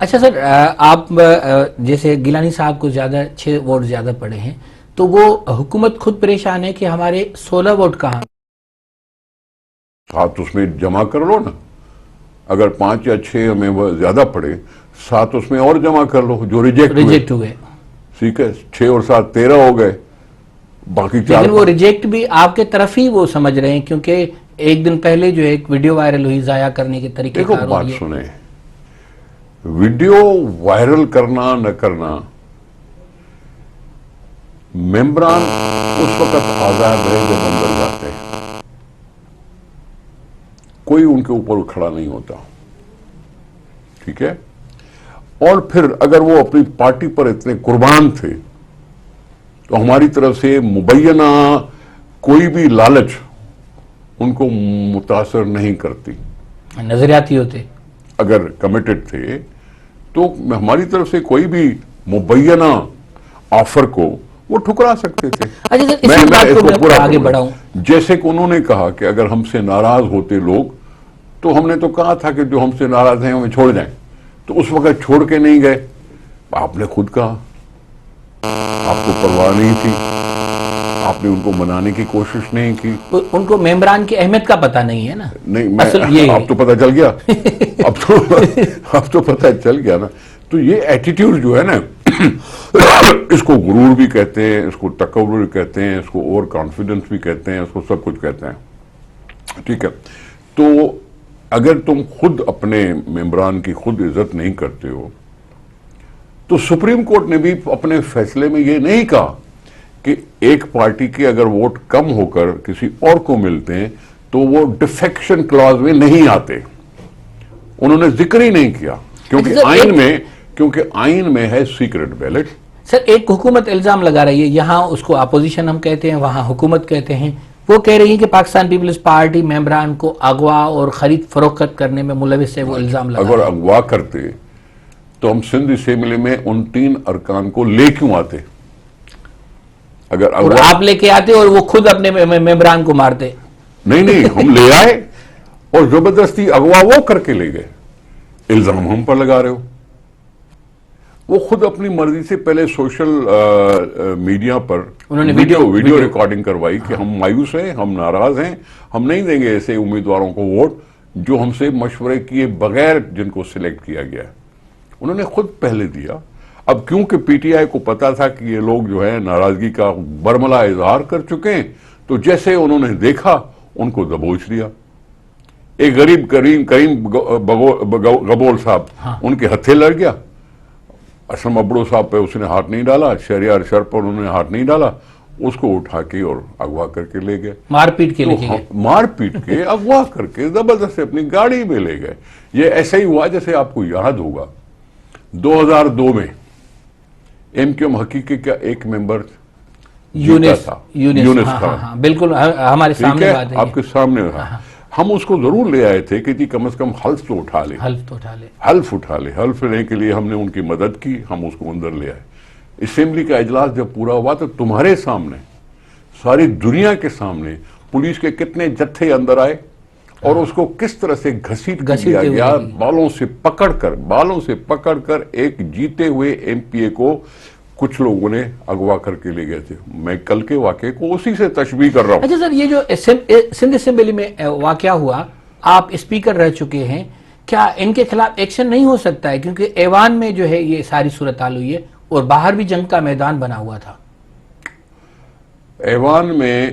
اچھا سر، آپ جیسے گیلانی صاحب کو 6 ووٹ زیادہ پڑے ہیں، تو وہ حکومت خود پریشان ہے کہ ہمارے 16 ووٹ کہاں؟ 7 اس میں جمع کر لو نا، اگر 5 یا 6 ہمیں وہ زیادہ پڑے، 7 اس میں اور جمع کر لو جو ریجیکٹ ہوئے. ٹھیک ہے، 6 اور 7 13 ہو گئے، باقی 4. لیکن وہ ریجیکٹ بھی آپ کے طرف ہی وہ سمجھ رہے ہیں، کیونکہ ایک دن پہلے جو ایک ویڈیو وائرل ہوئی ضائع کرنے کے طریقے دیکھو کار. بات سنیں، ویڈیو وائرل کرنا نہ کرنا، ممبران اس وقت آزاد ہے جب اندر جاتے ہیں، کوئی ان کے اوپر کھڑا نہیں ہوتا، ٹھیک ہے. اور پھر اگر وہ اپنی پارٹی پر اتنے قربان تھے تو ہماری طرف سے مبینہ کوئی بھی لالچ ان کو متاثر نہیں کرتی. نظریاتی ہوتے، اگر کمیٹڈ تھے تو ہماری طرف سے کوئی بھی مبینہ آفر کو وہ ٹھکرا سکتے تھے. اچھا سر، اسی بات کو میں آگے بڑھاؤں. جیسے کہ انہوں نے کہا کہ اگر ہم سے ناراض ہوتے لوگ تو ہم نے تو کہا تھا کہ جو ہم سے ناراض ہیں ہمیں چھوڑ جائیں، تو اس وقت چھوڑ کے نہیں گئے. آپ نے خود کہا آپ کو پرواہ نہیں تھی، آپ نے ان کو منانے کی کوشش نہیں کی. ان کو ممبران کی اہمیت کا پتہ نہیں ہے نا. نہیں، اب تو پتہ چل گیا، اب تو پتہ چل گیا نا. تو یہ ایٹیٹیوڈ جو ہے نا، اس کو غرور بھی کہتے ہیں، اس کو تکبر بھی کہتے ہیں، اس کو اوور کانفیڈنس بھی کہتے ہیں، اس کو سب کچھ کہتے ہیں، ٹھیک ہے. تو اگر تم خود اپنے ممبران کی خود عزت نہیں کرتے ہو تو سپریم کورٹ نے بھی اپنے فیصلے میں یہ نہیں کہا کہ ایک پارٹی کے اگر ووٹ کم ہو کر کسی اور کو ملتے ہیں تو وہ ڈیفیکشن کلاز میں نہیں آتے. انہوں نے ذکر ہی نہیں کیا کیونکہ آئین میں ہے سیکرٹ بیلٹ. سر، ایک حکومت الزام لگا رہی ہے، یہاں اس کو اپوزیشن ہم کہتے ہیں، وہاں حکومت کہتے ہیں. وہ کہہ رہی ہے کہ پاکستان پیپلز پارٹی ممبران کو اغوا اور خرید فروخت کرنے میں ملوث ہے. وہ الزام لگا اگر اغوا کرتے تو ہم سندھ اسمبلی میں ان 3 ارکان کو لے کیوں آتے؟ اگر اور آپ لے کے آتے اور وہ خود اپنے ممبران کو مارتے. نہیں، ہم لے آئے اور زبردستی اغوا وہ کر کے لے گئے. الزام ہم پر لگا رہے ہو. وہ خود اپنی مرضی سے پہلے سوشل میڈیا پر انہوں نے ویڈیو ریکارڈنگ کروائی کہ ہم مایوس ہیں، ہم ناراض ہیں، ہم نہیں دیں گے ایسے امیدواروں کو ووٹ جو ہم سے مشورے کیے بغیر جن کو سلیکٹ کیا گیا ہے. انہوں نے خود پہلے دیا. اب کیونکہ پی ٹی آئی کو پتا تھا کہ یہ لوگ جو ہے ناراضگی کا برملا اظہار کر چکے ہیں، تو جیسے انہوں نے دیکھا ان کو دبوچ لیا. ایک غریب کریم غبول صاحب، ان کے ہتھے لڑ گیا. اسلم ابڑو صاحب پہ اس نے ہاتھ نہیں ڈالا، شہریار شر پر انہوں نے ہاتھ نہیں ڈالا، اس کو اٹھا کے اور اغوا کر کے لے گئے. مار پیٹ کے لے گئے، مار پیٹ کے اغوا کر کے زبردست اپنی گاڑی میں لے گئے. یہ ایسا ہی ہوا جیسے آپ کو یاد ہوگا 2002 میں ایم کیو ایم حقیقی کا ایک ممبر یونس تھا. بالکل ہمارے سامنے بات ہے، آپ کے سامنے. ہم اس کو ضرور لے آئے تھے کہ جی کم از کم حلف تو اٹھا لے. حلف لینے کے لیے ہم نے ان کی مدد کی، ہم اس کو اندر لے آئے. اسمبلی کا اجلاس جب پورا ہوا تو تمہارے سامنے، ساری دنیا کے سامنے، پولیس کے کتنے جتھے اندر آئے اور اس کو کس طرح سے گھسیٹ دیا گیا، بالوں سے پکڑ کر ایک جیتے ہوئے ایم پی اے کو کچھ لوگوں نے اغوا کر کے لے گئے تھے. میں کل کے واقعے کو اسی سے تشبیہ کر رہا ہوں. اچھا سر، یہ جو سندھ اسمبلی میں واقعہ ہوا، آپ اسپیکر رہ چکے ہیں، کیا ان کے خلاف ایکشن نہیں ہو سکتا ہے؟ کیونکہ ایوان میں جو ہے یہ ساری صورتحال ہوئی ہے اور باہر بھی جنگ کا میدان بنا ہوا تھا. ایوان میں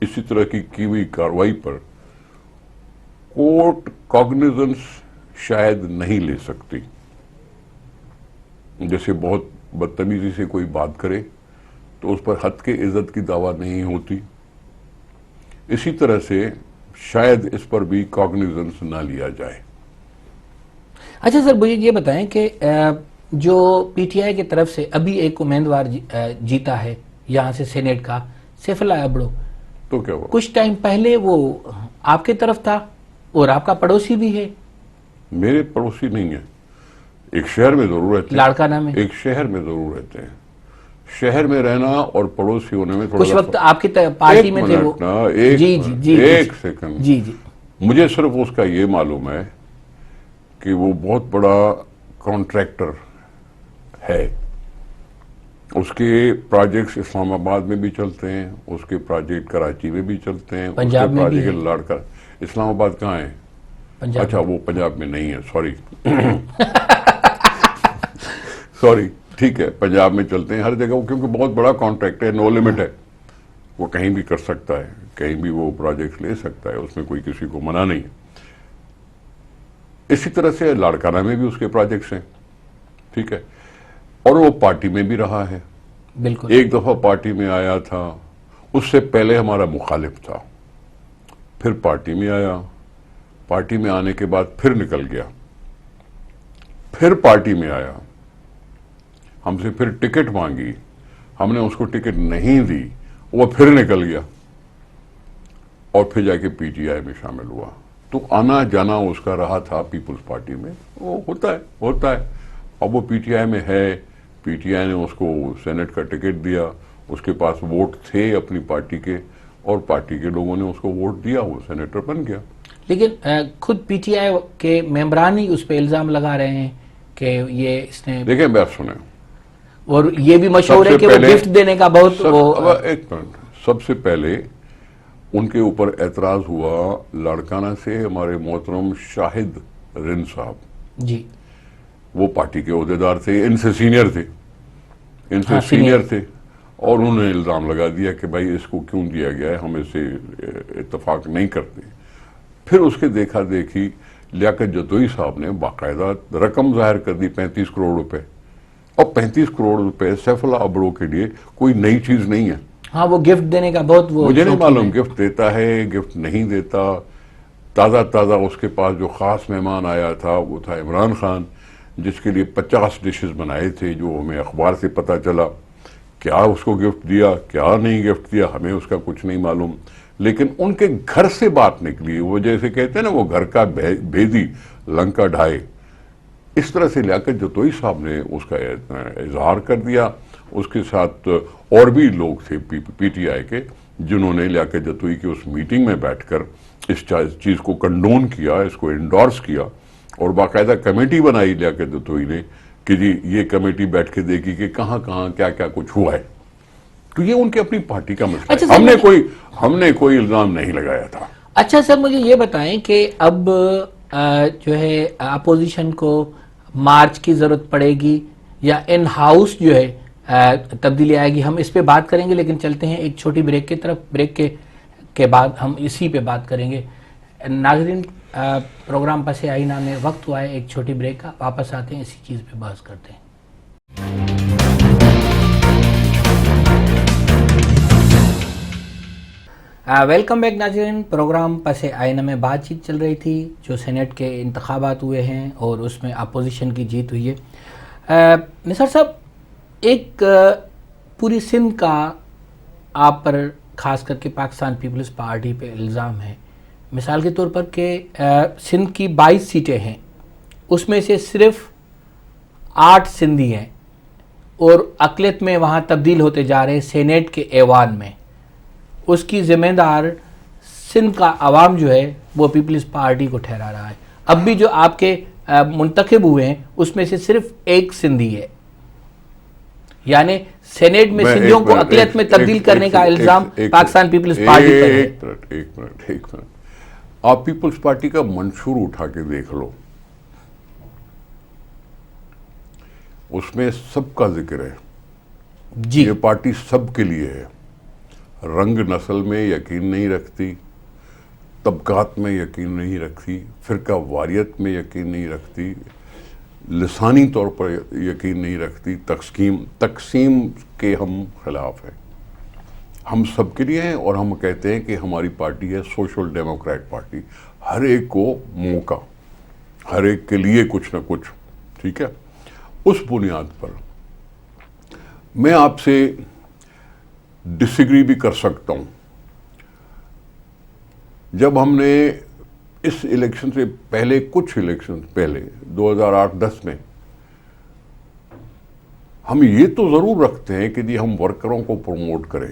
اسی طرح کی ہوئی کارروائی پر کورٹ کاگنیزنس شاید نہیں لے سکتی. جیسے بہت بدتمیزی سے کوئی بات کرے تو اس پر حد کے عزت کی دعویٰ نہیں ہوتی، اسی طرح سے شاید اس پر بھی کاگنیزنس نہ لیا جائے. اچھا سر، مجھے یہ بتائیں کہ جو پی ٹی آئی کی طرف سے ابھی ایک امیدوار جیتا ہے یہاں سے سینیٹ کا، سیف اللہ ابڑو، تو کیا ہوا؟ کچھ ٹائم پہلے وہ آپ کی طرف تھا اور آپ کا پڑوسی بھی ہے. میرے پڑوسی نہیں ہے، ایک شہر میں ضرور رہتے ہیں، لاڑکانہ میں ایک شہر میں ضرور رہتے ہیں. شہر میں رہنا اور پڑوسی ہونے میں کچھ وقت آپ کی پارٹی میں تھے وہ. ایک سیکنڈ. جی مجھے صرف اس کا یہ معلوم ہے کہ وہ بہت بڑا کانٹریکٹر ہے. اس کے پروجیکٹس اسلام آباد میں بھی چلتے ہیں, اس کے پروجیکٹ کراچی میں بھی چلتے ہیں, پنجاب میں بھی ہے. لڑکا اسلام آباد کہاں ہے؟ اچھا وہ پنجاب میں نہیں ہے, سوری ٹھیک ہے, پنجاب میں چلتے ہیں ہر جگہ, کیونکہ بہت بڑا کانٹریکٹ ہے, نو لمٹ ہے, وہ کہیں بھی کر سکتا ہے, کہیں بھی وہ پروجیکٹ لے سکتا ہے, اس میں کوئی کسی کو منع نہیں ہے. اسی طرح سے لاڑکانہ میں بھی اس کے پروجیکٹس ہیں, ٹھیک ہے, اور وہ پارٹی میں بھی رہا ہے. بالکل. ایک دفعہ پارٹی میں آیا تھا, اس سے پہلے ہمارا مخالف تھا, پھر پارٹی میں آیا, پارٹی میں آنے کے بعد پھر نکل گیا, پھر پارٹی میں آیا, ہم سے پھر ٹکٹ مانگی, ہم نے اس کو ٹکٹ نہیں دی, وہ پھر نکل گیا, اور پھر جا کے پی ٹی آئی میں شامل ہوا. تو آنا جانا اس کا رہا تھا پیپلز پارٹی میں, وہ ہوتا ہے. اب وہ پی ٹی آئی میں ہے, پی ٹی آئی نے اس کو سینٹ کا ٹکٹ دیا, اس کے پاس ووٹ تھے اپنی پارٹی کے, اور پارٹی کے لوگوں نے اس کو ووٹ دیا, وہ سینیٹر بن گیا. لیکن خود پی ٹی آئی کے ممبران ہی اس پہ الزام لگا رہے ہیں کہ یہ اس نے, دیکھیں بات سنیں, اور یہ بھی مشہور ہے کہ وہ گفٹ دینے کا بہت ایک منٹ, سب سے پہلے ان کے اوپر اعتراض ہوا لاڑکانہ سے ہمارے محترم شاہد رن صاحب, جی وہ پارٹی کے عہدیدار تھے, ان سے سینئر تھے, اور انہوں نے الزام لگا دیا کہ بھائی اس کو کیوں دیا گیا ہے, ہم اس سے اتفاق نہیں کرتے. پھر اس کے دیکھا دیکھی لیاقت جتوئی صاحب نے باقاعدہ رقم ظاہر کر دی, 35 کروڑ روپے. اور 35 کروڑ روپے سیف اللہ ابڑو کے لیے کوئی نئی چیز نہیں ہے. ہاں وہ گفٹ دینے کا بہت, وہ مجھے نہیں معلوم گفٹ دیتا ہے گفٹ نہیں دیتا. تازہ اس کے پاس جو خاص مہمان آیا تھا وہ تھا عمران خان, جس کے لیے 50 ڈشز بنائے تھے, جو ہمیں اخبار سے پتہ چلا. کیا اس کو گفٹ دیا, کیا نہیں گفٹ دیا, ہمیں اس کا کچھ نہیں معلوم. لیکن ان کے گھر سے بات نکلی, وہ جیسے کہتے ہیں نا, وہ گھر کا بھیدی لنکا ڈھائے, اس طرح سے لیاقت جتوئی صاحب نے اس کا اظہار کر دیا. اس کے ساتھ اور بھی لوگ تھے پی ٹی آئی کے, جنہوں نے لیاقت جتوئی کی اس میٹنگ میں بیٹھ کر اس چیز کو کنڈون کیا, اس کو انڈورس کیا, اور باقاعدہ کمیٹی بنائی لیاقت جتوئی نے کہ جی یہ کمیٹی بیٹھ کے دیکھی کہ کہاں کیا کچھ ہوا ہے. تو یہ ان کے اپنی پارٹی کا مسئلہ ہے, ہم نے کوئی الزام نہیں لگایا تھا. اچھا سر, مجھے یہ بتائیں کہ اب جو ہے اپوزیشن کو مارچ کی ضرورت پڑے گی یا ان ہاؤس جو ہے تبدیلی آئے گی, ہم اس پہ بات کریں گے. لیکن چلتے ہیں ایک چھوٹی بریک کی طرف, بریک کے بعد ہم اسی پہ بات کریں گے. ناظرین, پروگرام پس آئینہ میں وقت ہوا ہے ایک چھوٹی بریک کا, واپس آتے ہیں اسی چیز پہ بحث کرتے ہیں. ویلکم بیک ناظرین. پروگرام پس آئینہ میں بات چیت چل رہی تھی جو سینٹ کے انتخابات ہوئے ہیں اور اس میں اپوزیشن کی جیت ہوئی ہے. نثار صاحب, ایک پوری سندھ کا آپ پر, خاص کر کے پاکستان پیپلز پارٹی پہ الزام ہے, مثال کے طور پر کہ سندھ کی 22 سیٹیں ہیں, اس میں سے صرف 8 سندھی ہیں, اور اقلیت میں وہاں تبدیل ہوتے جا رہے ہیں سینیٹ کے ایوان میں. اس کی ذمہ دار سندھ کا عوام جو ہے وہ پیپلز پارٹی کو ٹھہرا رہا ہے. اب بھی جو آپ کے منتخب ہوئے ہیں اس میں سے صرف 1 سندھی ہے, یعنی سینیٹ میں سندھیوں کو اقلیت میں تبدیل کرنے کا الزام پاکستان پیپلز پارٹی پر ہے. ایک منٹ, آپ پیپلز پارٹی کا منشور اٹھا کے دیکھ لو, اس میں سب کا ذکر ہے. جی, یہ پارٹی سب کے لیے ہے. رنگ نسل میں یقین نہیں رکھتی, طبقات میں یقین نہیں رکھتی, فرقہ واریت میں یقین نہیں رکھتی, لسانی طور پر یقین نہیں رکھتی. تقسیم کے ہم خلاف ہیں. ہم سب کے لیے ہیں, اور ہم کہتے ہیں کہ ہماری پارٹی ہے سوشل ڈیموکریٹ پارٹی. ہر ایک کو موقع, ہر ایک کے لیے کچھ نہ کچھ, ٹھیک ہے. اس بنیاد پر میں آپ سے ڈس ایگری بھی کر سکتا ہوں. جب ہم نے اس الیکشن سے پہلے, کچھ الیکشن پہلے 2008-10 میں, ہم یہ تو ضرور رکھتے ہیں کہ جی ہم ورکروں کو پروموٹ کریں,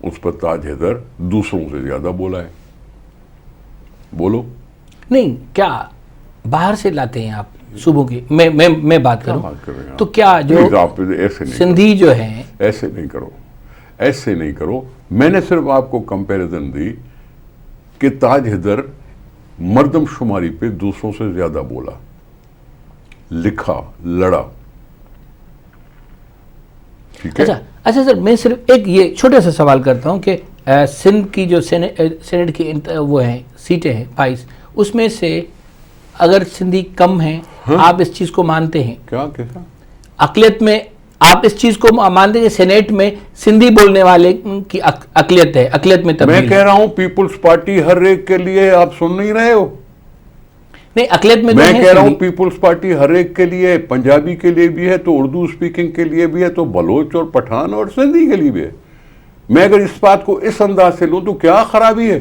اس پر تاج حیدر دوسروں سے زیادہ بولا ہے. بولو. نہیں, کیا باہر سے لاتے ہیں آپ صوبوں کی؟ میں بات کروں تو کیا جو سندھی جو ہیں, ایسے نہیں کرو. میں نے صرف آپ کو کمپیریزن دی کہ تاج حیدر مردم شماری پہ دوسروں سے زیادہ بولا, لکھا, لڑا. ٹھیک ہے. اچھا سر, میں صرف ایک یہ چھوٹا سا سوال کرتا ہوں کہ سندھ کی جو سینٹ کی وہ ہیں سیٹیں ہیں 22, اس میں سے اگر سندھی کم ہیں, آپ اس چیز کو مانتے ہیں؟ کیا کہا؟ اقلیت میں آپ اس چیز کو مانتے ہیں کہ سینیٹ میں سندھی بولنے والے کی اقلیت ہے, اقلیت میں تبدیل؟ میں کہہ رہا ہوں پیپلز پارٹی ہر ایک کے لیے, آپ سن نہیں رہے ہو؟ نہیں, اقلیت میں میں کہہ رہا ہوں پیپلز پارٹی ہر ایک کے لیے, پنجابی کے لیے بھی ہے تو اردو اسپیکنگ کے لیے بھی ہے تو بلوچ اور پٹھان اور سندھی کے لیے بھی ہے. میں اگر اس بات کو اس انداز سے لوں تو کیا خرابی ہے؟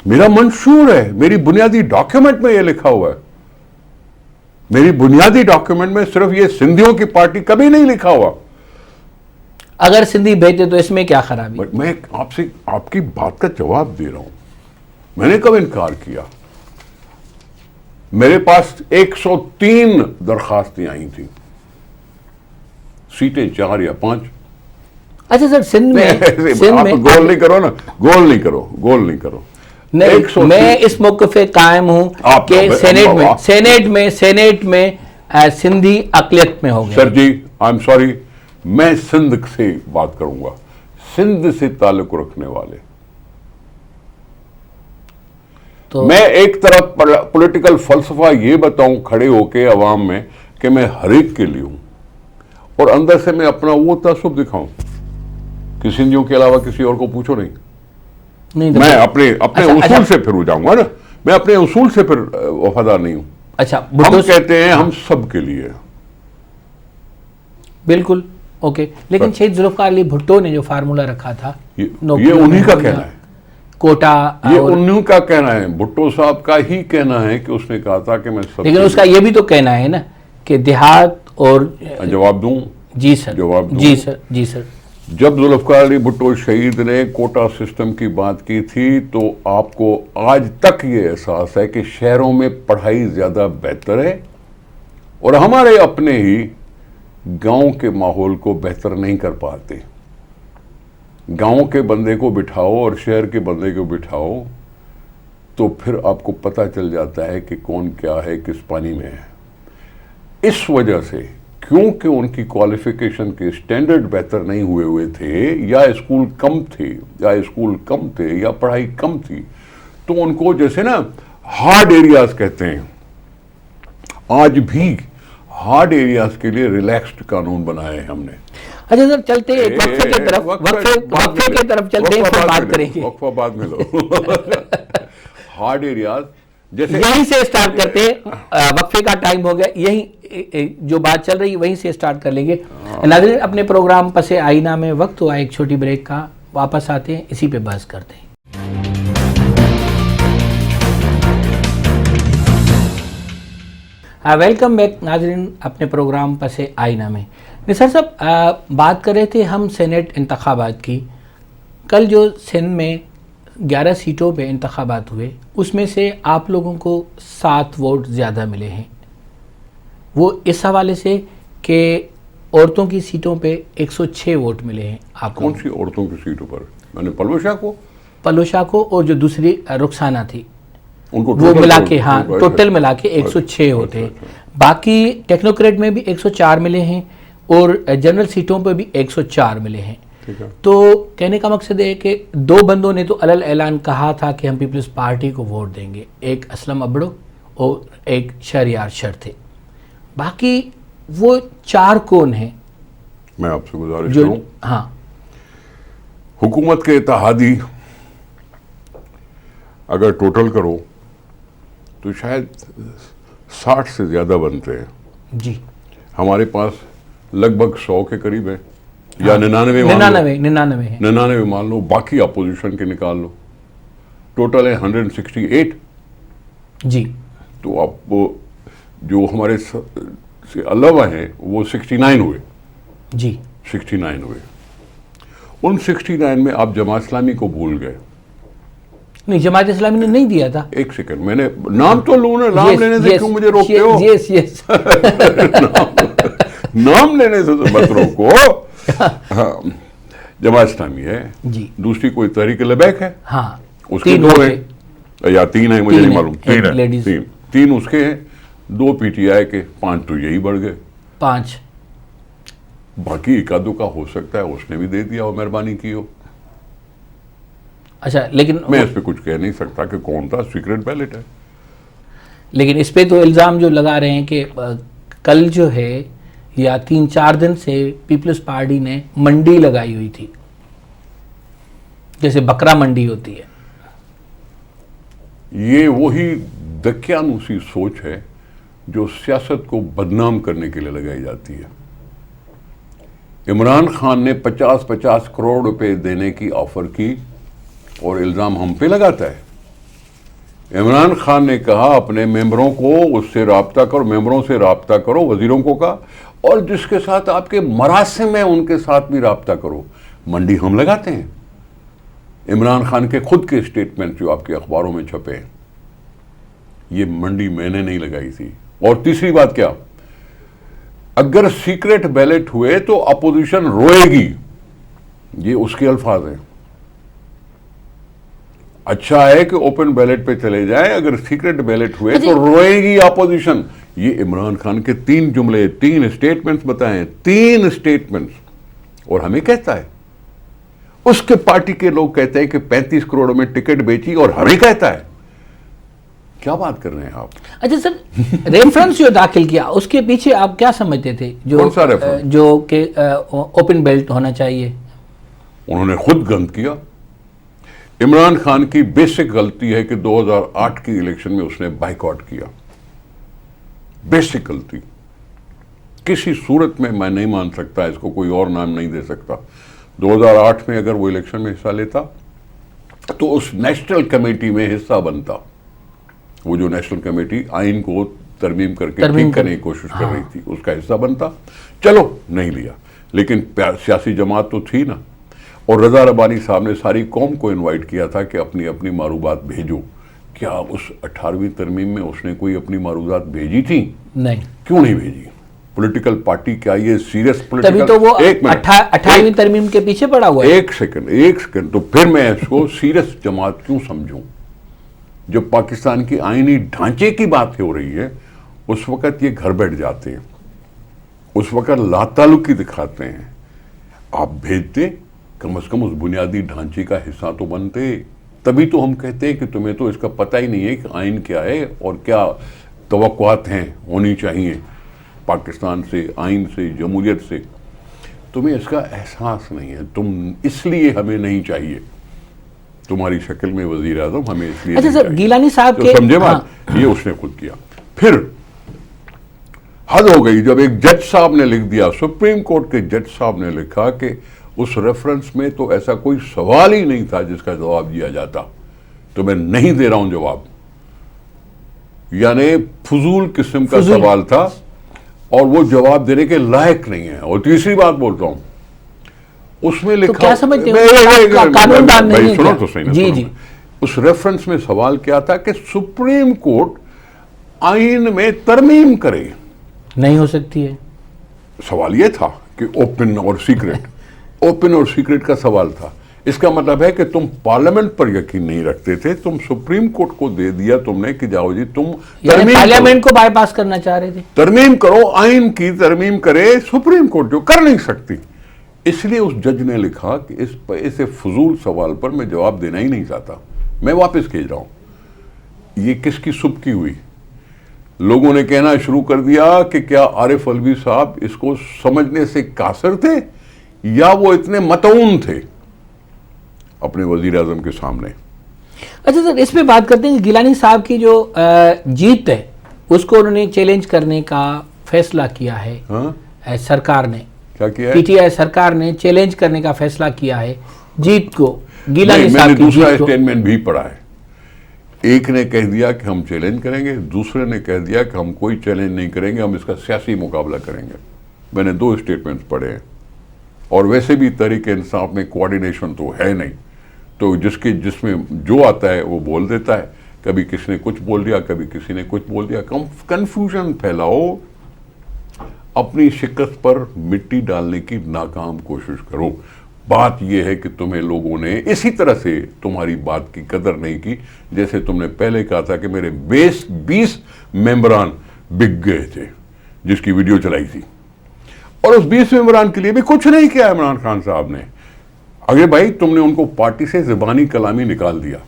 میرا منشور ہے, میری بنیادی ڈاکیومنٹ میں یہ لکھا ہوا ہے. میری بنیادی ڈاکیومنٹ میں صرف یہ سندھیوں کی پارٹی کبھی نہیں لکھا ہوا. اگر سندھی بھیجتے تو اس میں کیا خرابی؟ میں آپ سے آپ کی بات کا جواب دے رہا ہوں. میں نے کب انکار کیا؟ میرے پاس 103 درخواستیں آئی تھیں, سیٹیں 4 یا 5. اچھا سر, سندھ میں گول نہیں کرو نا, گول نہیں کرو. میں اس موقف پہ قائم ہوں کہ سینیٹ میں سندھی اقلیت میں ہو گیا. سر جی, آئی ایم سوری, میں سندھ سے بات کروں گا, سندھ سے تعلق رکھنے والے. میں ایک طرف پولیٹیکل فلسفہ یہ بتاؤں کھڑے ہو کے عوام میں کہ میں ہر ایک کے لیے ہوں, اور اندر سے میں اپنا وہ تعصب دکھاؤں کہ سندھیوں کے علاوہ کسی اور کو پوچھو نہیں. میں اپنے اصول سے پھر ہو جاؤں گا نا, میں اپنے اصول سے پھر وفادار نہیں ہوں. اچھا, ہم کہتے ہیں ہم سب کے لیے. بالکل اوکے, لیکن شہید ذوالفقار علی بھٹو نے جو فارمولا رکھا تھا یہ انہی کا کہنا ہے, کوٹا, یہ انہوں کا کہنا ہے, بھٹو صاحب کا ہی کہنا ہے کہ اس نے کہا تھا کہ میں سب. لیکن اس کا یہ بھی تو کہنا ہے نا کہ دیہات اور جواب دوں. جی سر, جواب دوں. جی سر. جب ذوالفقار علی بھٹو شہید نے کوٹا سسٹم کی بات کی تھی تو آپ کو آج تک یہ احساس ہے کہ شہروں میں پڑھائی زیادہ بہتر ہے, اور ہمارے اپنے ہی گاؤں کے ماحول کو بہتر نہیں کر پاتے. گاؤں کے بندے کو بٹھاؤ اور شہر کے بندے کو بٹھاؤ تو پھر آپ کو پتہ چل جاتا ہے کہ کون کیا ہے, کس پانی میں ہے. اس وجہ سے کیونکہ ان کی کوالیفیکیشن کے سٹینڈرڈ بہتر نہیں ہوئے تھے, یا اسکول کم تھے, یا پڑھائی کم تھی, تو ان کو جیسے نا ہارڈ ایریاز کہتے ہیں, آج بھی ہارڈ ایریاز کے لیے ریلیکسڈ قانون بنائے ہیں ہم نے. اچھا سر, چلتے ہیں وقفے کی طرف چلتے ہیں, پھر بات کریں گے. وقفہ بعد میں لو. ہارڈ ایریاز جیسے یہیں سے سٹارٹ کرتے ہیں, وقفے کا ٹائم ہو گیا, یہی جو بات چل رہی ہے وہیں سے سٹارٹ کر لیں گے. ناظرین, اپنے پروگرام پس آئینہ میں وقت ہوا ایک چھوٹی بریک کا, واپس آتے ہیں, اسی پہ بحث کرتے ہیں. ویلکم بیک ناظرین اپنے پروگرام پس آئینہ میں. نثار صاحب, بات کر رہے تھے ہم سینیٹ انتخابات کی. کل جو سندھ میں 11 سیٹوں پہ انتخابات ہوئے, اس میں سے آپ لوگوں کو 7 ووٹ زیادہ ملے ہیں. وہ اس حوالے سے کہ عورتوں کی سیٹوں پہ 106 ووٹ ملے ہیں آپ کو. کون سی عورتوں کی سیٹوں پر؟ میں نے پلو شاہ کو اور جو دوسری رخسانہ تھی ان کو وہ ملا کے, ہاں ٹوٹل ملا کے 106 ہوتے ہیں. باقی ٹیکنوکریٹ میں بھی 104 ملے ہیں اور جنرل سیٹوں پہ بھی 104 ملے ہیں. تو کہنے کا مقصد ہے کہ 2 بندوں نے تو علل اعلان کہا تھا کہ ہم پیپلز پارٹی کو ووٹ دیں گے, ایک اسلم ابڑو اور ایک شہریار شر تھے. باقی وہ 4 کون ہیں؟ میں آپ سے گزارش کروں, ہاں, حکومت کے اتحادی اگر ٹوٹل کرو تو شاید 60 سے زیادہ بنتے ہیں. جی, ہمارے پاس لگ بھگ 100 کے قریب ہیں, یا 99 مان لو, باقی اپوزیشن کے نکال لو, ٹوٹل ہے 168. جی, تو آپ جو ہمارے سے علاوہ ہیں وہ 69 ہوئے. جی, 69 ہوئے. ان 69 میں آپ جماعت اسلامی کو بھول گئے. نہیں, جماعت اسلامی نے نہیں دیا تھا. ایک سیکنڈ, میں نے نام تو لوں نا, نام لینے سے کیوں مجھے روکتے ہو؟ یس نام لینے سے مت روکو. جماعت اسلامی ہے جی, دوسری کوئی تحریک لبیک ہے, ہاں اس کے 2 ہیں یا 3 ہیں, مجھے نہیں معلوم. 3 اس کے ہیں, 2 پی ٹی آئی کے, 5 تو یہی بڑھ گئے. 5 باقی ایکا دو کا ہو سکتا ہے اس نے بھی دے دیا ہو, مہربانی کی ہو. اچھا, لیکن میں اس پہ کچھ کہہ نہیں سکتا کہ کون تھا, سیکرٹ بیلٹ ہے. لیکن اس پہ تو الزام جو لگا رہے ہیں کہ کل جو ہے یا 3-4 دن سے پیپلز پارٹی نے منڈی لگائی ہوئی تھی, جیسے بکرا منڈی ہوتی ہے. یہ وہی دقیانوسی سوچ ہے جو سیاست کو بدنام کرنے کے لیے لگائی جاتی ہے. عمران خان نے 50 کروڑ روپے دینے کی آفر کی اور الزام ہم پہ لگاتا ہے. عمران خان نے کہا اپنے ممبروں کو اس سے رابطہ کرو, ممبروں سے رابطہ کرو, وزیروں کو کہا, اور جس کے ساتھ آپ کے مراسم ہیں ان کے ساتھ بھی رابطہ کرو. منڈی ہم لگاتے ہیں. عمران خان کے خود کے اسٹیٹمنٹ جو آپ کے اخباروں میں چھپے ہیں, یہ منڈی میں نے نہیں لگائی تھی. اور تیسری بات کیا, اگر سیکرٹ بیلٹ ہوئے تو اپوزیشن روئے گی, یہ اس کے الفاظ ہیں. اچھا ہے کہ اوپن بیلٹ پہ چلے جائیں, اگر سیکرٹ بیلٹ ہوئے تو روئے گی اپوزیشن. یہ عمران خان کے 3 جملے, 3 اسٹیٹمنٹس بتائیں, 3 اسٹیٹمنٹس, اور ہمیں کہتا ہے, اس کے پارٹی کے لوگ کہتے ہیں کہ 35 کروڑ میں ٹکٹ بیچی, اور ہمیں کہتا ہے. کیا بات کر رہے ہیں آپ؟ اچھا سر, ریفرنس جو داخل کیا اس کے پیچھے آپ کیا سمجھتے تھے جو کہ اوپن بیلٹ ہونا چاہیے؟ انہوں نے خود گند کیا. عمران خان کی بیسک غلطی ہے کہ 2008 کی الیکشن میں اس نے بائیکاٹ کیا. بیسک غلطی, کسی صورت میں میں نہیں مان سکتا, اس کو کوئی اور نام نہیں دے سکتا. 2008 میں اگر وہ الیکشن میں حصہ لیتا تو اس نیشنل کمیٹی میں حصہ بنتا. وہ جو نیشنل کمیٹی آئین کو ترمیم کر کے ٹھیک کرنے کی کوشش کر رہی تھی, اس کا حصہ بنتا. چلو نہیں لیا, لیکن سیاسی جماعت تو تھی نا. اور رضا ربانی صاحب نے ساری قوم کو انوائٹ کیا تھا کہ اپنی اپنی معروضات بھیجو. کیا اس 18ویں ترمیم میں اس نے کوئی اپنی معروضات بھیجی تھی؟ نہیں. کیوں نہیں بھیجی؟ پولیٹیکل پارٹی, کیا یہ سیریس پولیٹیکل؟ تبھی تو وہ 18ویں ترمیم کے پیچھے پڑا ہوا ہے. ایک سیکنڈ, تو پھر میں اس کو سیریس جماعت کیوں سمجھوں؟ جب پاکستان کی آئینی ڈھانچے کی بات ہو رہی ہے, اس وقت یہ گھر بیٹھ جاتے ہیں, اس وقت لا تعلقی دکھاتے ہیں. آپ بھیجتے, کم از کم اس بنیادی ڈھانچے کا حصہ تو بنتے. تبھی تو ہم کہتے ہیں کہ تمہیں تو اس کا پتہ ہی نہیں ہے کہ آئین کیا ہے اور کیا توقعات ہیں ہونی چاہیے پاکستان سے, آئین سے, جمہوریت سے. تمہیں اس کا احساس نہیں ہے. تم اس لیے ہمیں نہیں چاہیے, تمہاری شکل میں وزیر اعظم ہمیں اس لیے نہیں چاہیے. گیلانی صاحب کے سمجھے بات, یہ اس نے خود کیا. پھر حد ہو گئی جب ایک جج صاحب نے لکھ دیا, سپریم کورٹ کے جج صاحب نے لکھا کہ اس ریفرنس میں تو ایسا کوئی سوال ہی نہیں تھا جس کا جواب دیا جاتا, تو میں نہیں دے رہا ہوں جواب. یعنی فضول قسم کا سوال تھا اور وہ جواب دینے کے لائق نہیں ہے. اور تیسری بات بولتا ہوں, اس میں لکھا, کیا سمجھتے ہیں سنو تو صحیح, اس ریفرنس میں سوال کیا تھا کہ سپریم کورٹ آئین میں ترمیم کرے. نہیں ہو سکتی ہے. سوال یہ تھا کہ اوپن اور سیکرٹ, اوپن اور سیکرٹ کا سوال تھا. اس کا مطلب ہے کہ تم پارلیمنٹ پر یقین نہیں رکھتے تھے, تم سپریم کورٹ کو دے دیا تم نے کہ جاؤ جی تم پارلیمنٹ کو بائی پاس کرنا چاہ رہے تھے. ترمیم کرو, آئین کی ترمیم کرے سپریم کورٹ, جو کر نہیں سکتی. اس لیے اس جج نے لکھا کہ اس فضول سوال پر میں جواب دینا ہی نہیں چاہتا, میں واپس بھیج رہا ہوں. یہ کس کی سب کی ہوئی؟ لوگوں نے کہنا شروع کر دیا کہ کیا عارف علوی صاحب اس کو سمجھنے سے قاصر تھے یا وہ اتنے متعون تھے اپنے وزیر اعظم کے سامنے. اچھا سر, اس پہ بات کرتے ہیں. گیلانی صاحب کی جو جیت ہے اس کو انہوں نے چیلنج کرنے کا فیصلہ کیا ہے. سرکار نے کیا کیا ہے؟ پی ٹی آئی سرکار نے چیلنج کرنے کا فیصلہ کیا ہے جیت کو. گیلانی صاحب کی دوسرا اسٹیٹمنٹ بھی پڑھا ہے. ایک نے کہہ دیا کہ ہم چیلنج کریں گے, دوسرے نے کہہ دیا کہ ہم کوئی چیلنج نہیں کریں گے, ہم اس کا سیاسی مقابلہ کریں گے. میں نے 2 اسٹیٹمنٹس پڑھے ہیں. اور ویسے بھی تحریک انصاف میں کوآرڈینیشن تو ہے نہیں، تو جس میں جو آتا ہے وہ بول دیتا ہے، کبھی کسی نے کچھ بول دیا، کبھی کسی نے کچھ بول دیا، کنفیوژن پھیلاؤ، اپنی شکست پر مٹی ڈالنے کی ناکام کوشش کرو۔ بات یہ ہے کہ تمہیں لوگوں نے اسی طرح سے تمہاری بات کی قدر نہیں کی، جیسے تم نے پہلے کہا تھا کہ میرے 20 ممبران بک گئے تھے، جس کی ویڈیو چلائی تھی، اور اس 20 ممبران کے لیے بھی کچھ نہیں کیا عمران خان صاحب نے۔ اگر بھائی تم نے ان کو پارٹی سے زبانی کلامی نکال دیا،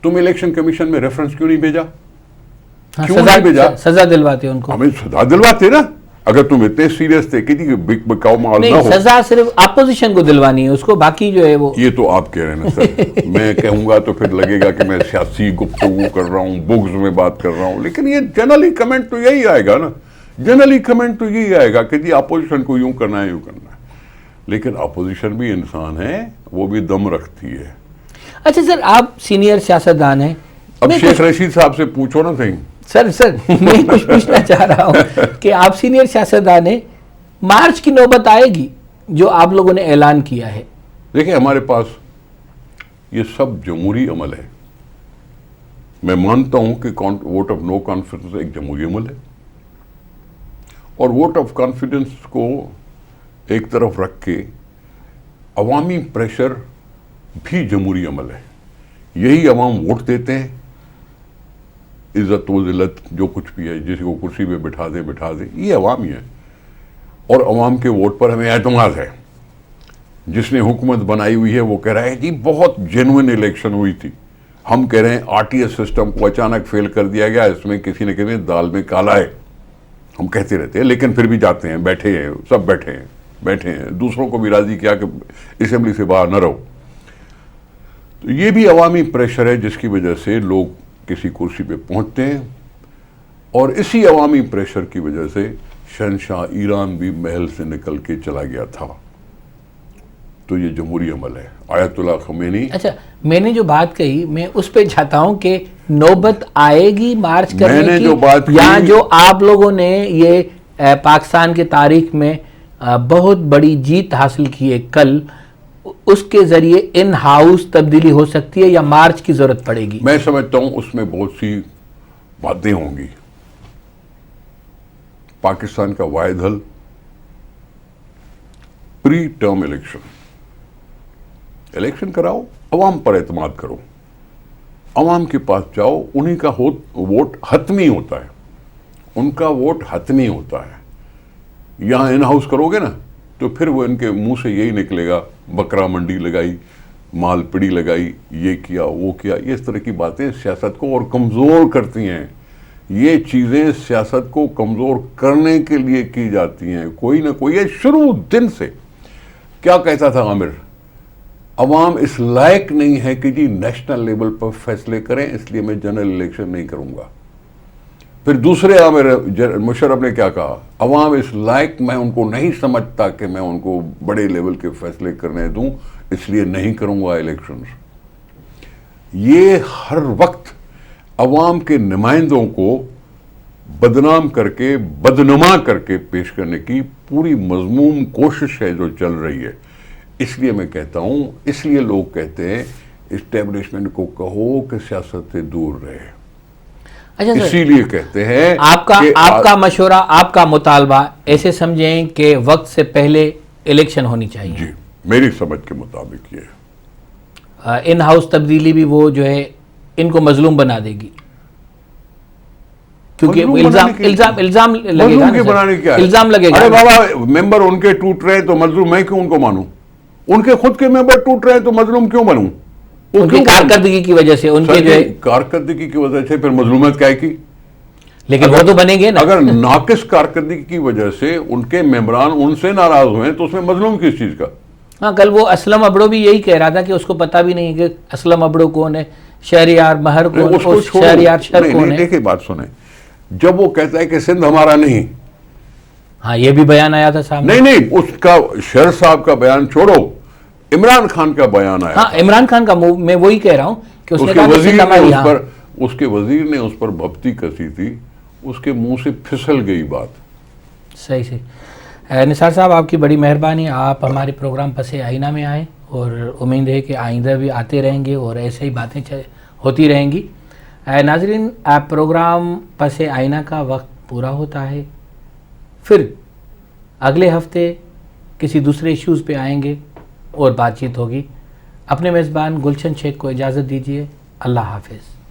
تم الیکشن کمیشن میں ریفرنس کیوں نہیں بھیجا؟ کیوں نہیں بھیجا؟ سزا دلواتے ان کو، ہمیں سزا دلواتے نا، اگر تم اتنے سیریس تھے کہ بکاؤ مال نہ ہو۔ سزا صرف اپوزیشن کو دلوانی ہے، اس کو باقی جو ہے وہ، یہ تو آپ کہہ رہے ہیں نا سر، میں کہوں گا تو پھر لگے گا کہ میں سیاسی گفتگو کر رہا ہوں، بغض میں بات کر رہا ہوں، لیکن یہ جنرلی کمنٹ تو یہی آئے گا نا، جنرلی کمنٹ تو یہی آئے گا کہ جی اپوزیشن کو یوں کرنا ہے یوں کرنا ہے، لیکن اپوزیشن بھی انسان ہے، وہ بھی دم رکھتی ہے۔ اچھا سر، آپ سینئر سیاستدان ہیں، اب شیخ رشید صاحب سے پوچھو نا صحیح۔ سر میں کچھ پوچھنا چاہ رہا ہوں کہ آپ سینئر سیاستدان ہیں، مارچ کی نوبت آئے گی جو آپ لوگوں نے اعلان کیا ہے؟ دیکھیں ہمارے پاس یہ سب جمہوری عمل ہے، میں مانتا ہوں کہ ووٹ آف نو کانفیڈنس ایک جمہوری عمل ہے، اور ووٹ آف کانفیڈنس کو ایک طرف رکھ کے عوامی پریشر بھی جمہوری عمل ہے۔ یہی عوام ووٹ دیتے ہیں، عزت و ذلت جو کچھ بھی ہے، جس کو کرسی پہ بٹھا دے، یہ عوام ہی ہے، اور عوام کے ووٹ پر ہمیں اعتماد ہے۔ جس نے حکومت بنائی ہوئی ہے وہ کہہ رہا ہے جی بہت جینوئن الیکشن ہوئی تھی، ہم کہہ رہے ہیں آر ٹی ایس سسٹم کو اچانک فیل کر دیا گیا، اس میں کسی نے کہتے ہیں دال میں کالا ہے، ہم کہتے رہتے ہیں، لیکن پھر بھی جاتے ہیں، بیٹھے ہیں، سب بیٹھے ہیں، دوسروں کو بھی راضی کیا کہ اسمبلی سے باہر نہ رہو۔ تو یہ بھی عوامی پریشر ہے جس کی وجہ سے لوگ کسی کرسی پہ پہنچتے ہیں، اور اسی عوامی پریشر کی وجہ سے شہنشاہ ایران بھی محل سے نکل کے چلا گیا تھا۔ تو یہ جمہوری عمل ہے۔ آیت اللہ خمینی، اچھا میں نے جو بات کہی میں اس پہ چاہتا ہوں کہ نوبت آئے گی مارچ کرنے کی، یا جو آپ لوگوں نے یہ پاکستان کے تاریخ میں بہت بڑی جیت حاصل کی ہے کل، اس کے ذریعے ان ہاؤس تبدیلی ہو سکتی ہے یا مارچ کی ضرورت پڑے گی؟ میں سمجھتا ہوں اس میں بہت سی باتیں ہوں گی۔ پاکستان کا واحد حل پری ٹرم الیکشن کراؤ، عوام پر اعتماد کرو، عوام کے پاس جاؤ، انہی کا ووٹ حتمی ہوتا ہے، ان کا ووٹ حتمی ہوتا ہے۔ یہاں ان ہاؤس کرو گے نا تو پھر وہ ان کے منہ سے یہی نکلے گا، بکرا منڈی لگائی، مال پڑی لگائی، یہ کیا وہ کیا، یہ اس طرح کی باتیں سیاست کو اور کمزور کرتی ہیں۔ یہ چیزیں سیاست کو کمزور کرنے کے لیے کی جاتی ہیں، کوئی نہ کوئی۔ یہ شروع دن سے کیا کہتا تھا عامر، عوام اس لائق نہیں ہے کہ جی نیشنل لیول پر فیصلے کریں، اس لیے میں جنرل الیکشن نہیں کروں گا۔ پھر دوسرے عامر مشرف نے کیا کہا، عوام اس لائق میں ان کو نہیں سمجھتا کہ میں ان کو بڑے لیول کے فیصلے کرنے دوں، اس لیے نہیں کروں گا الیکشنز۔ یہ ہر وقت عوام کے نمائندوں کو بدنام کر کے، بدنما کر کے پیش کرنے کی پوری مذموم کوشش ہے جو چل رہی ہے۔ اس لیے میں کہتا ہوں، اس لیے لوگ کہتے ہیں اسٹیبلشمنٹ کو کہو کہ سیاست سے دور رہے، اسی لیے کہتے ہیں آپ کا مشورہ، آپ کا مطالبہ ایسے سمجھیں کہ وقت سے پہلے الیکشن ہونی چاہیے۔ جی میری سمجھ کے مطابق یہ ان ہاؤس تبدیلی بھی وہ جو ہے ان کو مظلوم بنا دے گی، کیونکہ الزام لگے گا۔ ارے بابا ممبر ان کے ٹوٹ رہے ہیں تو مظلوم میں کیوں ان کو مانوں؟ ان کے خود کے ممبر ٹوٹ رہے ہیں تو مظلوم کیوں بنوں؟ ان کی کارکردگی کی وجہ سے، ان کے جو ہے کارکردگی کی وجہ سے، پھر مظلومیت کیا کی؟ لیکن وہ تو بنے گے نا۔ اگر ناقص کارکردگی کی وجہ سے ان کے ممبران ان سے ناراض ہوئے تو اس میں مظلوم کس چیز کا؟ ہاں کل وہ اسلم ابڑو بھی یہی کہہ رہا تھا کہ اس کو پتہ بھی نہیں کہ اسلم ابڑو کون ہے، شہریار مہر کون ہے، شہریار شر کون ہے۔ دیکھیں بات سنیں، جب وہ کہتا ہے کہ سندھ ہمارا نہیں، ہاں یہ بھی بیان آیا تھا سامنے۔ نہیں اس کا شر صاحب کا بیان چھوڑو، عمران خان کا بیان آیا۔ ہاں عمران خان کا، میں وہی کہہ رہا ہوں کہ اس نے کہا اس کے وزیر نے اس پر بھپتی کسی تھی، اس کے منہ سے پھسل گئی بات۔ صحیح۔ نثار صاحب آپ کی بڑی مہربانی، آپ ہمارے پروگرام پس آئینہ میں آئیں اور امید ہے کہ آئندہ بھی آتے رہیں گے اور ایسے ہی باتیں ہوتی رہیں گی۔ ناظرین، پروگرام پس آئینہ کا وقت پورا ہوتا ہے، پھر اگلے ہفتے کسی دوسرے ایشوز پہ آئیں گے اور بات چیت ہوگی۔ اپنے میزبان گلشن شیخ کو اجازت دیجیے، اللہ حافظ۔